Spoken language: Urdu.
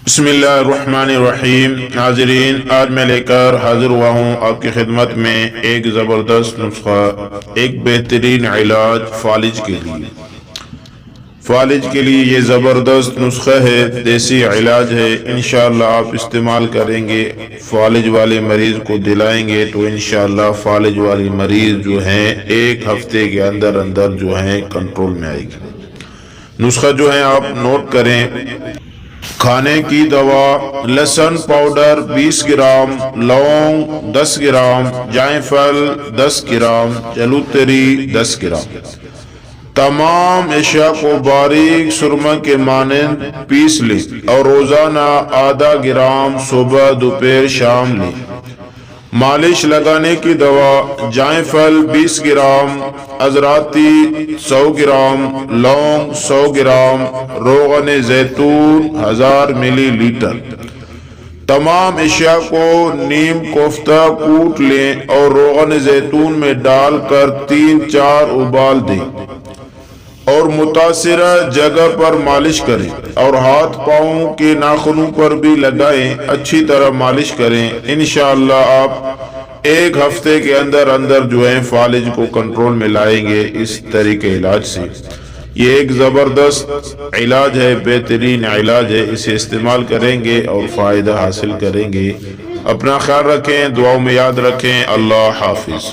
بسم اللہ الرحمن الرحیم۔ ناظرین، آج میں لے کر حاضر ہوا ہوں آپ کی خدمت میں ایک زبردست نسخہ، ایک بہترین علاج فالج کے لیے۔ فالج کے لیے یہ زبردست نسخہ ہے، دیسی علاج ہے، انشاءاللہ آپ استعمال کریں گے، فالج والے مریض کو دلائیں گے تو انشاءاللہ فالج والی مریض جو ہیں ایک ہفتے کے اندر جو ہیں کنٹرول میں آئے گی۔ نسخہ جو ہے آپ نوٹ کریں۔ کھانے کی دوا، لہسن پاؤڈر 20 گرام، لونگ 10 گرام، جائفل 10 گرام، جلوتری 10 گرام۔ تمام اشیاء کو باریک سرمہ کے مانند پیس لیں اور روزانہ آدھا گرام صبح دوپہر شام لیں۔ مالش لگانے کی دوا، جائفل 20 گرام، عضراتی 100 گرام، لونگ 100 گرام، روغن زیتون 1000 ملی لیٹر۔ تمام اشیاء کو نیم کوفتہ کوٹ لیں اور روغن زیتون میں ڈال کر 3-4 ابال دیں اور متاثرہ جگہ پر مالش کریں اور ہاتھ پاؤں کے ناخنوں پر بھی لگائیں، اچھی طرح مالش کریں۔ انشاءاللہ آپ ایک ہفتے کے اندر جو ہے فالج کو کنٹرول میں لائیں گے اس طریقے علاج سے۔ یہ ایک زبردست علاج ہے، بہترین علاج ہے، اسے استعمال کریں گے اور فائدہ حاصل کریں گے۔ اپنا خیال رکھیں، دعاؤں میں یاد رکھیں۔ اللہ حافظ۔